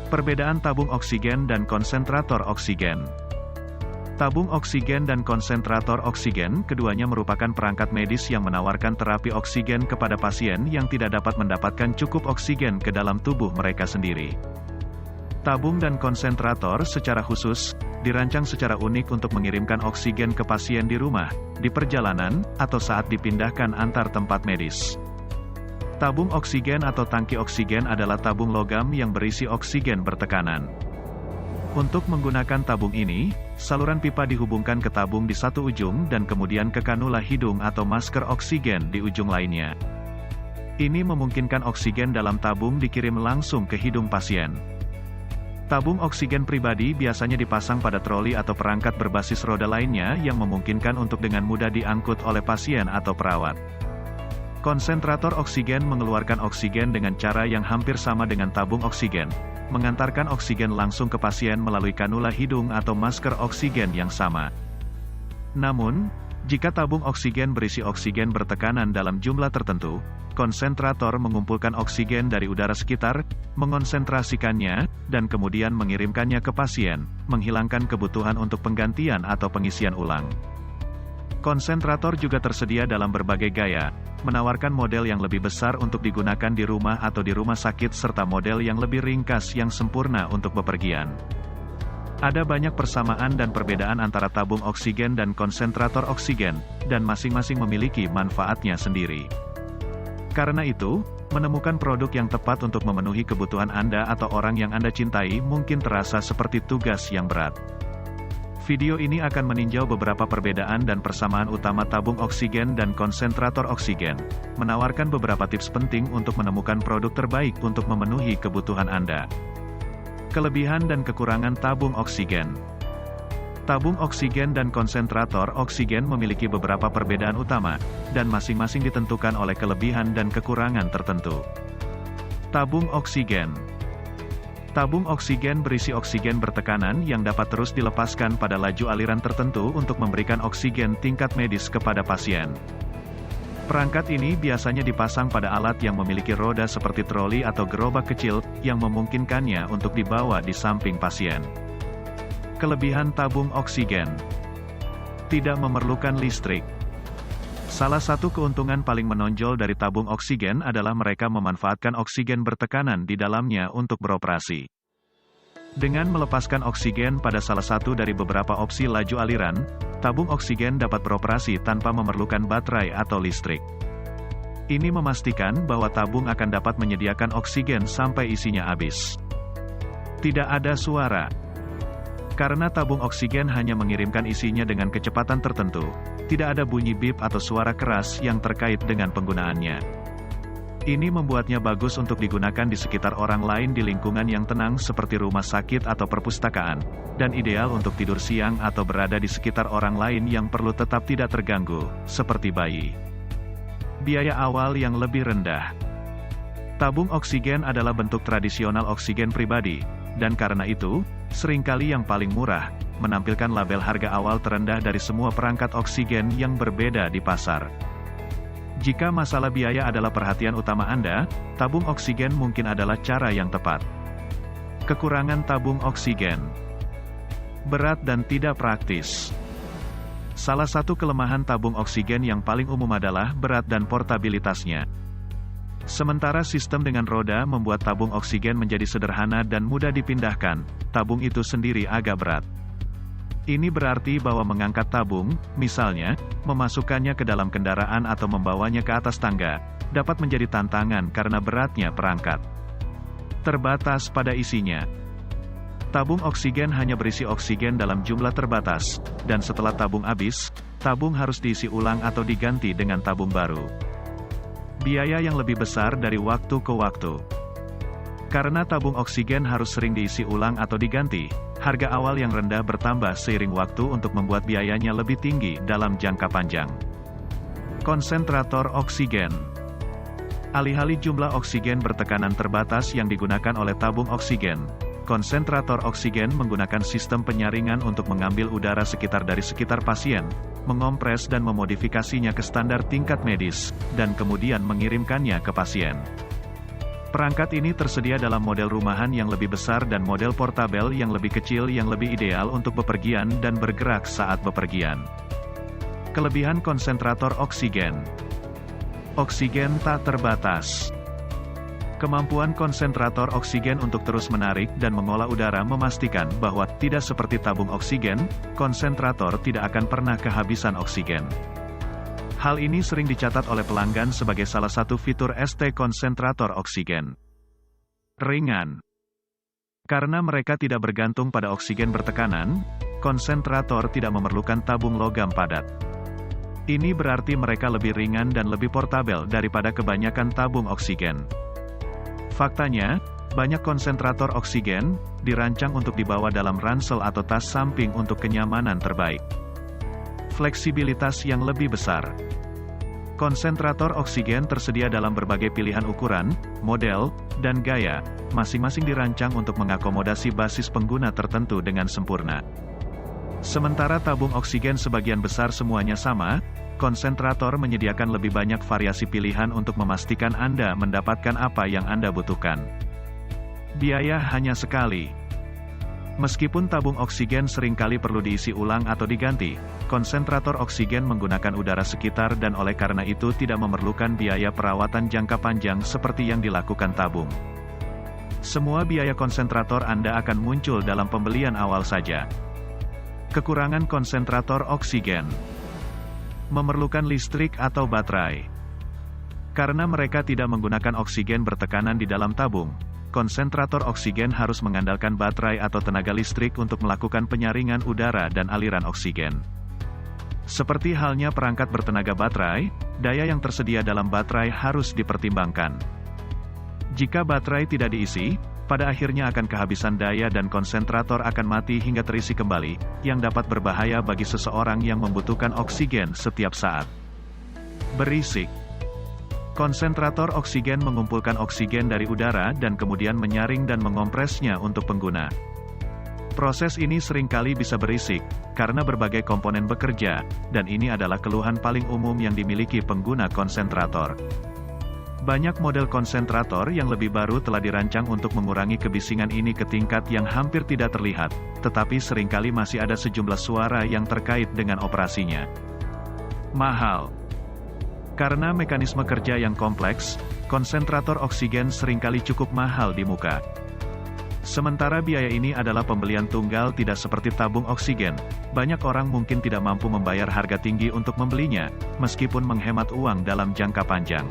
Perbedaan tabung oksigen dan konsentrator oksigen. Tabung oksigen dan konsentrator oksigen, keduanya merupakan perangkat medis yang menawarkan terapi oksigen kepada pasien yang tidak dapat mendapatkan cukup oksigen ke dalam tubuh mereka sendiri. Tabung dan konsentrator secara khusus, dirancang secara unik untuk mengirimkan oksigen ke pasien di rumah, di perjalanan, atau saat dipindahkan antar tempat medis. Tabung oksigen atau tangki oksigen adalah tabung logam yang berisi oksigen bertekanan. Untuk menggunakan tabung ini, saluran pipa dihubungkan ke tabung di satu ujung dan kemudian ke kanula hidung atau masker oksigen di ujung lainnya. Ini memungkinkan oksigen dalam tabung dikirim langsung ke hidung pasien. Tabung oksigen pribadi biasanya dipasang pada troli atau perangkat berbasis roda lainnya yang memungkinkan untuk dengan mudah diangkut oleh pasien atau perawat. Konsentrator oksigen mengeluarkan oksigen dengan cara yang hampir sama dengan tabung oksigen, mengantarkan oksigen langsung ke pasien melalui kanula hidung atau masker oksigen yang sama. Namun, jika tabung oksigen berisi oksigen bertekanan dalam jumlah tertentu, konsentrator mengumpulkan oksigen dari udara sekitar, mengonsentrasikannya, dan kemudian mengirimkannya ke pasien, menghilangkan kebutuhan untuk penggantian atau pengisian ulang. Konsentrator juga tersedia dalam berbagai gaya, menawarkan model yang lebih besar untuk digunakan di rumah atau di rumah sakit serta model yang lebih ringkas yang sempurna untuk bepergian. Ada banyak persamaan dan perbedaan antara tabung oksigen dan konsentrator oksigen, dan masing-masing memiliki manfaatnya sendiri. Karena itu, menemukan produk yang tepat untuk memenuhi kebutuhan Anda atau orang yang Anda cintai mungkin terasa seperti tugas yang berat. Video ini akan meninjau beberapa perbedaan dan persamaan utama tabung oksigen dan konsentrator oksigen, menawarkan beberapa tips penting untuk menemukan produk terbaik untuk memenuhi kebutuhan Anda. Kelebihan dan kekurangan tabung oksigen. Tabung oksigen dan konsentrator oksigen memiliki beberapa perbedaan utama, dan masing-masing ditentukan oleh kelebihan dan kekurangan tertentu. Tabung oksigen. Tabung oksigen berisi oksigen bertekanan yang dapat terus dilepaskan pada laju aliran tertentu untuk memberikan oksigen tingkat medis kepada pasien. Perangkat ini biasanya dipasang pada alat yang memiliki roda seperti troli atau gerobak kecil, yang memungkinkannya untuk dibawa di samping pasien. Kelebihan tabung oksigen. Tidak memerlukan listrik. Salah satu keuntungan paling menonjol dari tabung oksigen adalah mereka memanfaatkan oksigen bertekanan di dalamnya untuk beroperasi. Dengan melepaskan oksigen pada salah satu dari beberapa opsi laju aliran, tabung oksigen dapat beroperasi tanpa memerlukan baterai atau listrik. Ini memastikan bahwa tabung akan dapat menyediakan oksigen sampai isinya habis. Tidak ada suara. Karena tabung oksigen hanya mengirimkan isinya dengan kecepatan tertentu, tidak ada bunyi bip atau suara keras yang terkait dengan penggunaannya. Ini membuatnya bagus untuk digunakan di sekitar orang lain di lingkungan yang tenang seperti rumah sakit atau perpustakaan, dan ideal untuk tidur siang atau berada di sekitar orang lain yang perlu tetap tidak terganggu, seperti bayi. Biaya awal yang lebih rendah. Tabung oksigen adalah bentuk tradisional oksigen pribadi, dan karena itu, seringkali yang paling murah, menampilkan label harga awal terendah dari semua perangkat oksigen yang berbeda di pasar. Jika masalah biaya adalah perhatian utama Anda, tabung oksigen mungkin adalah cara yang tepat. Kekurangan tabung oksigen. Berat dan tidak praktis. Salah satu kelemahan tabung oksigen yang paling umum adalah berat dan portabilitasnya. Sementara sistem dengan roda membuat tabung oksigen menjadi sederhana dan mudah dipindahkan, tabung itu sendiri agak berat. Ini berarti bahwa mengangkat tabung, misalnya, memasukkannya ke dalam kendaraan atau membawanya ke atas tangga, dapat menjadi tantangan karena beratnya perangkat. Terbatas pada isinya. Tabung oksigen hanya berisi oksigen dalam jumlah terbatas, dan setelah tabung habis, tabung harus diisi ulang atau diganti dengan tabung baru. Biaya yang lebih besar dari waktu ke waktu. Karena tabung oksigen harus sering diisi ulang atau diganti, harga awal yang rendah bertambah seiring waktu untuk membuat biayanya lebih tinggi dalam jangka panjang. Konsentrator oksigen. Alih-alih jumlah oksigen bertekanan terbatas yang digunakan oleh tabung oksigen, konsentrator oksigen menggunakan sistem penyaringan untuk mengambil udara sekitar dari sekitar pasien, mengompres dan memodifikasinya ke standar tingkat medis, dan kemudian mengirimkannya ke pasien. Perangkat ini tersedia dalam model rumahan yang lebih besar dan model portabel yang lebih kecil yang lebih ideal untuk bepergian dan bergerak saat bepergian. Kelebihan konsentrator oksigen. Oksigen tak terbatas. Kemampuan konsentrator oksigen untuk terus menarik dan mengolah udara memastikan bahwa, tidak seperti tabung oksigen, konsentrator tidak akan pernah kehabisan oksigen. Hal ini sering dicatat oleh pelanggan sebagai salah satu fitur ST konsentrator oksigen. Ringan. Karena mereka tidak bergantung pada oksigen bertekanan, konsentrator tidak memerlukan tabung logam padat. Ini berarti mereka lebih ringan dan lebih portabel daripada kebanyakan tabung oksigen. Faktanya, banyak konsentrator oksigen dirancang untuk dibawa dalam ransel atau tas samping untuk kenyamanan terbaik. Fleksibilitas yang lebih besar. Konsentrator oksigen tersedia dalam berbagai pilihan ukuran, model, dan gaya, masing-masing dirancang untuk mengakomodasi basis pengguna tertentu dengan sempurna. Sementara tabung oksigen sebagian besar semuanya sama, konsentrator menyediakan lebih banyak variasi pilihan untuk memastikan Anda mendapatkan apa yang Anda butuhkan. Biaya hanya sekali. Meskipun tabung oksigen seringkali perlu diisi ulang atau diganti, konsentrator oksigen menggunakan udara sekitar dan oleh karena itu tidak memerlukan biaya perawatan jangka panjang seperti yang dilakukan tabung. Semua biaya konsentrator Anda akan muncul dalam pembelian awal saja. Kekurangan konsentrator oksigen. Memerlukan listrik atau baterai. Karena mereka tidak menggunakan oksigen bertekanan di dalam tabung, konsentrator oksigen harus mengandalkan baterai atau tenaga listrik untuk melakukan penyaringan udara dan aliran oksigen. Seperti halnya perangkat bertenaga baterai, daya yang tersedia dalam baterai harus dipertimbangkan. Jika baterai tidak diisi, pada akhirnya akan kehabisan daya dan konsentrator akan mati hingga terisi kembali, yang dapat berbahaya bagi seseorang yang membutuhkan oksigen setiap saat. Berisik. Konsentrator oksigen mengumpulkan oksigen dari udara dan kemudian menyaring dan mengompresnya untuk pengguna. Proses ini seringkali bisa berisik, karena berbagai komponen bekerja, dan ini adalah keluhan paling umum yang dimiliki pengguna konsentrator. Banyak model konsentrator yang lebih baru telah dirancang untuk mengurangi kebisingan ini ke tingkat yang hampir tidak terlihat, tetapi seringkali masih ada sejumlah suara yang terkait dengan operasinya. Mahal. Karena mekanisme kerja yang kompleks, konsentrator oksigen seringkali cukup mahal di muka. Sementara biaya ini adalah pembelian tunggal tidak seperti tabung oksigen, banyak orang mungkin tidak mampu membayar harga tinggi untuk membelinya, meskipun menghemat uang dalam jangka panjang.